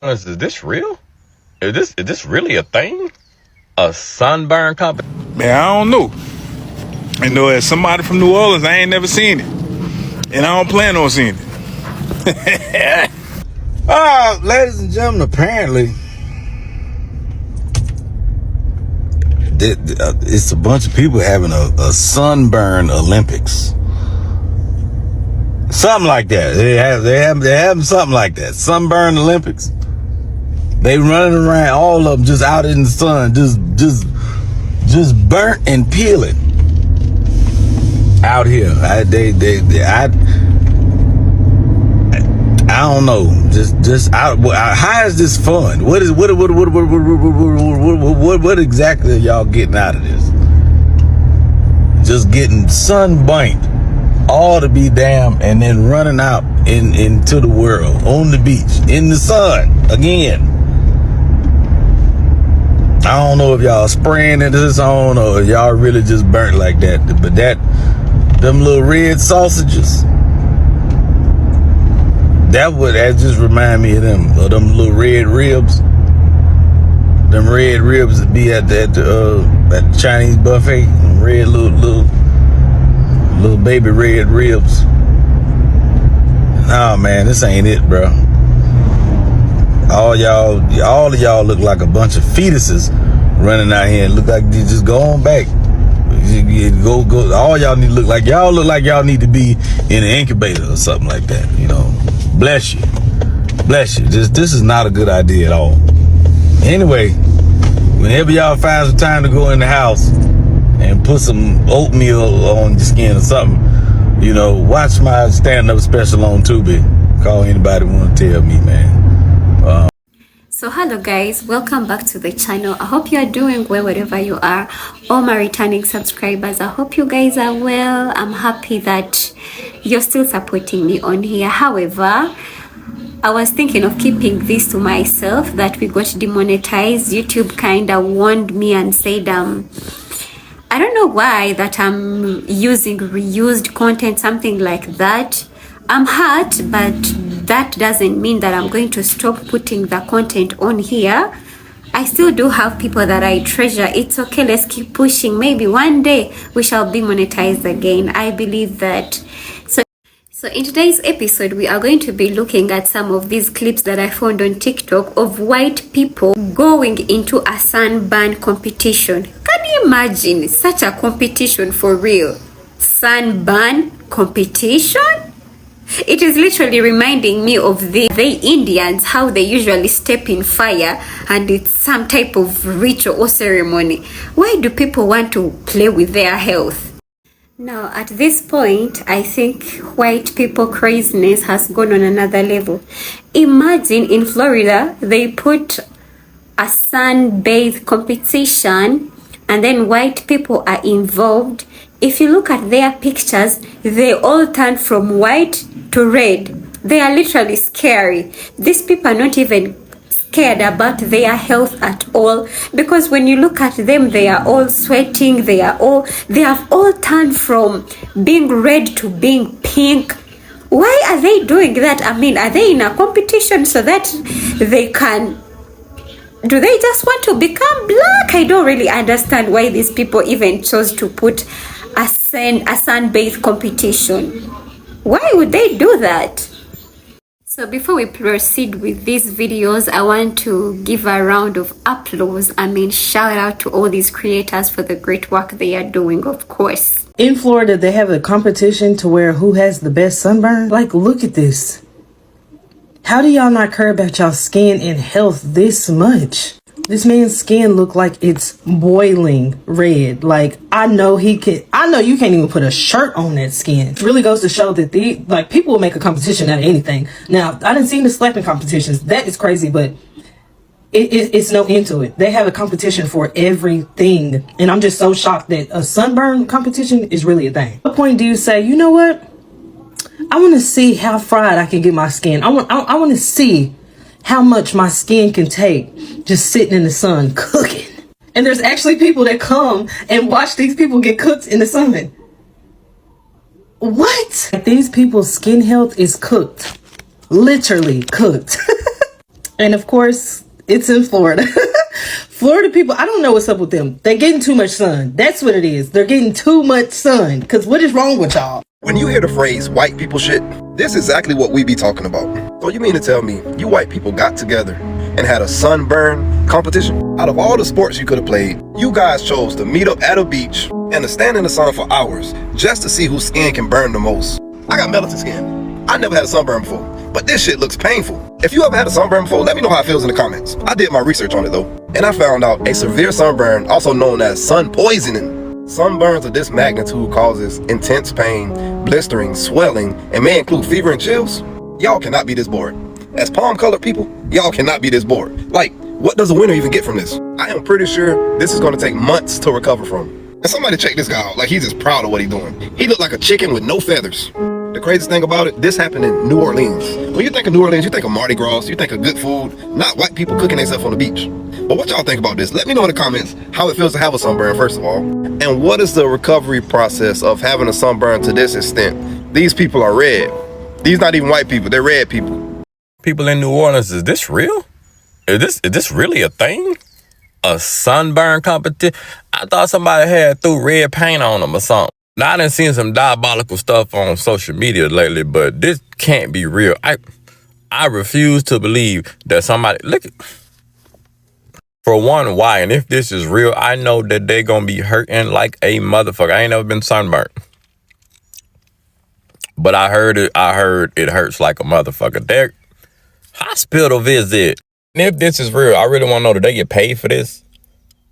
Is this real? Is this really a thing? A sunburn company? Man, I don't know. I know as somebody from New Orleans, I ain't never seen it. And I don't plan on seeing it. Ladies and gentlemen, apparently it's a bunch of people having a sunburn Olympics. Something like that. They have something like that. Sunburn Olympics. They running around, all of them just out in the sun, just burnt and peeling out here. I don't know. How is this fun? What exactly are y'all getting out of this? Just getting sunburnt, all to be damn, and then running out into the world on the beach in the sun again. I don't know if y'all spraying into this on or y'all really just burnt like that. But them little red sausages, that just remind me of them little red ribs. Them red ribs that be at the Chinese buffet. Them red little baby red ribs. Nah, man, this ain't it, bro. All of y'all look like a bunch of fetuses running out here and look like you just go on back. Go. All y'all need to look like y'all need to be in an incubator or something like that. You know, bless you. This is not a good idea at all. Anyway, whenever y'all find some time to go in the house and put some oatmeal on your skin or something, you know, watch my stand-up special on Tubi. Call anybody want to tell me, man. So hello guys, welcome back to the channel. I hope you are doing well wherever you are. All my returning subscribers, I hope you guys are well. I'm happy that you're still supporting me on here. However, I was thinking of keeping this to myself, that we got demonetized. YouTube kind of warned me and said I don't know why that I'm using reused content, something like that. I'm hurt, but that doesn't mean that I'm going to stop putting the content on here. I still do have people that I treasure. It's okay, let's keep pushing. Maybe one day we shall be monetized again. I believe that. So in today's episode, we are going to be looking at some of these clips that I found on TikTok of white people going into a sunburn competition. Can you imagine such a competition for real? Sunburn competition? It is literally reminding me of the Indians, how they usually step in fire and it's some type of ritual or ceremony. Why do people want to play with their health? Now, at this point, I think white people craziness has gone on another level. Imagine in Florida, they put a sunbathe competition and then white people are involved. If you look at their pictures, they all turn from white to red. They are literally scary. These people are not even scared about their health at all, because when you look at them, they are all sweating. They have all turned from being red to being pink. Why are they doing that? I mean, are they in a competition so that they can... Do they just want to become black? I don't really understand why these people even chose to put a sunbathe competition. Why would they do that? So before we proceed with these videos, I want to give a round of applause. Shout out to all these creators for the great work they are doing, of course. In Florida, they have a competition to where who has the best sunburn. Like, look at this. How do y'all not care about y'all skin and health this much? This man's skin look like it's boiling red. Like, I know you can't even put a shirt on that skin. It really goes to show that people will make a competition out of anything. Now, I didn't see the slapping competitions. That is crazy, but it's no end to it. They have a competition for everything. And I'm just so shocked that a sunburn competition is really a thing. At what point do you say, you know what? I want to see how fried I can get my skin. I want to see how much my skin can take just sitting in the sun cooking. And there's actually people that come and watch these people get cooked in the sun. What? These people's skin health is cooked. Literally cooked. And of course, it's in Florida. Florida people, I don't know what's up with them. They're getting too much sun. That's what it is. They're getting too much sun. Because what is wrong with y'all? When you hear the phrase white people shit, this is exactly what we be talking about. So you mean to tell me you white people got together and had a sunburn competition? Out of all the sports you could have played, you guys chose to meet up at a beach and to stand in the sun for hours just to see whose skin can burn the most. I got melanated skin. I never had a sunburn before, but this shit looks painful. If you ever had a sunburn before, let me know how it feels in the comments. I did my research on it though, and I found out a severe sunburn, also known as sun poisoning. Sunburns of this magnitude causes intense pain, blistering, swelling, and may include fever and chills. Y'all cannot be this bored. As palm-colored people, y'all cannot be this bored. Like, what does a winner even get from this? I am pretty sure this is going to take months to recover from. And somebody check this guy out, like he's just proud of what he's doing. He looked like a chicken with no feathers. The craziest thing about it, this happened in New Orleans. When you think of New Orleans, you think of Mardi Gras, you think of good food, not white people cooking themselves on the beach. But what y'all think about this? Let me know in the comments how it feels to have a sunburn, first of all. And what is the recovery process of having a sunburn to this extent? These people are red. These not even white people, they're red people. People in New Orleans, is this real? Is this really a thing? A sunburn competition? I thought somebody had threw red paint on them or something. Now, I done seen some diabolical stuff on social media lately, but this can't be real. I refuse to believe that somebody, look, for one, why? And if this is real, I know that they gonna be hurting like a motherfucker. I ain't never been sunburned, but I heard it hurts like a motherfucker. Their hospital visit. And if this is real, I really want to know, do they get paid for this?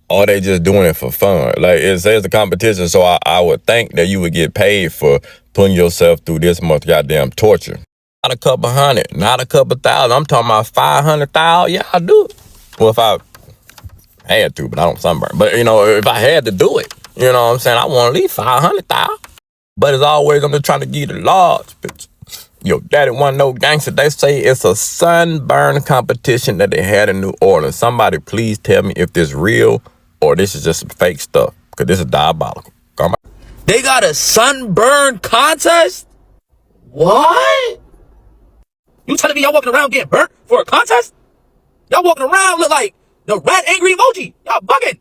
Or they just doing it for fun? Like, it says the competition, so I would think that you would get paid for putting yourself through this much goddamn torture. Not a couple hundred, not a couple thousand. I'm talking about 500,000. Yeah, I do it. Well, if I had to, but I don't sunburn. But, you know, if I had to do it, you know what I'm saying? I want at least 500,000. But as always, I'm just trying to give you the large picture. Yo, daddy want no gangster. They say it's a sunburn competition that they had in New Orleans. Somebody please tell me if this real or this is just some fake stuff, because this is diabolical. Come on. They got a sunburn contest? What? You telling me y'all walking around getting burnt for a contest? Y'all walking around look like the red angry emoji. Y'all bugging.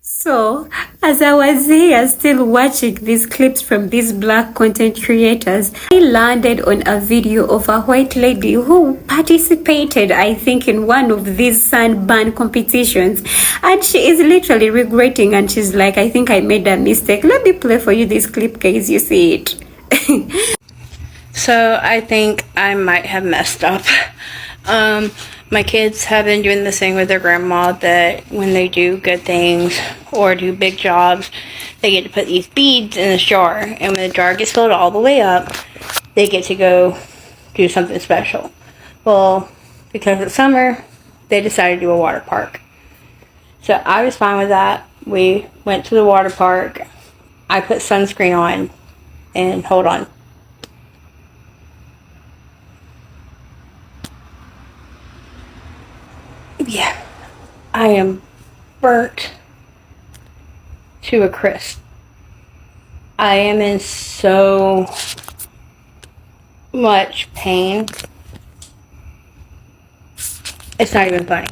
So, as I was here still watching these clips from these black content creators, I landed on a video of a white lady who participated, I think, in one of these sunburn competitions. And she is literally regretting, and she's like, I think I made a mistake. Let me play for you this clip, guys. You see it. So I think I might have messed up. My kids have been doing this thing with their grandma that when they do good things or do big jobs, they get to put these beads in this jar. And when the jar gets filled all the way up, they get to go do something special. Well, because it's summer, they decided to do a water park. So I was fine with that. We went to the water park. I put sunscreen on, and hold on. Yeah, I am burnt to a crisp. I am in so much pain. It's not even funny.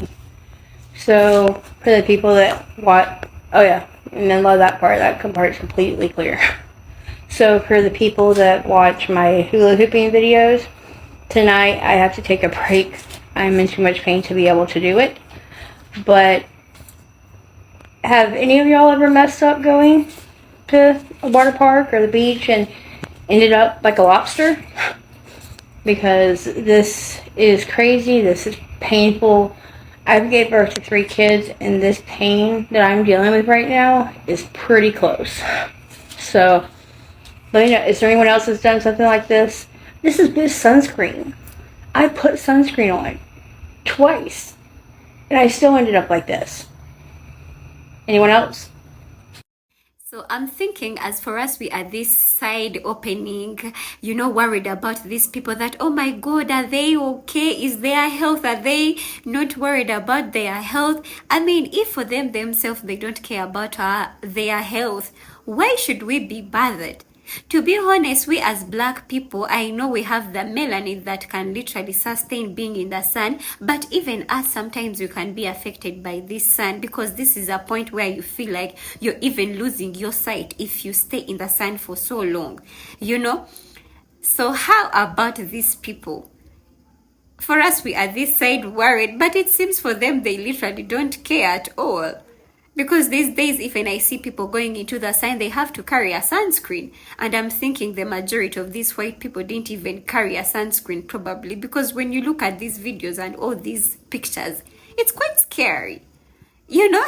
So, for the people that watch, oh yeah, and then love that part is completely clear. So, for the people that watch my hula hooping videos, tonight I have to take a break. I'm in too much pain to be able to do it. But have any of y'all ever messed up going to a water park or the beach and ended up like a lobster? Because this is crazy. This is painful. I've gave birth to 3 kids, and this pain that I'm dealing with right now is pretty close. So, let me know, is there anyone else that's done something like this? This is sunscreen. I put sunscreen on twice, and I still ended up like this. Anyone else? So I'm thinking, as for us, we are this side opening, you know, worried about these people that, oh my God, are they okay? Is their health? Are they not worried about their health? I mean, if for them themselves, they don't care about their health, why should we be bothered? To be honest, we as black people, I know we have the melanin that can literally sustain being in the sun, but even us, sometimes you can be affected by this sun, because this is a point where you feel like you're even losing your sight if you stay in the sun for so long, you know? So how about these people? For us, we are this side worried, but it seems for them, they literally don't care at all. Because these days, even I see people going into the sun, they have to carry a sunscreen. And I'm thinking the majority of these white people didn't even carry a sunscreen, probably. Because when you look at these videos and all these pictures, it's quite scary. You know?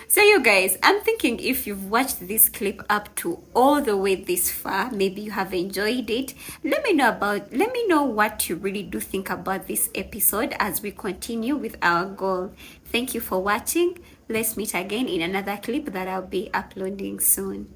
So you guys, I'm thinking if you've watched this clip up to all the way this far, maybe you have enjoyed it. Let me know what you really do think about this episode as we continue with our goal. Thank you for watching. Let's meet again in another clip that I'll be uploading soon.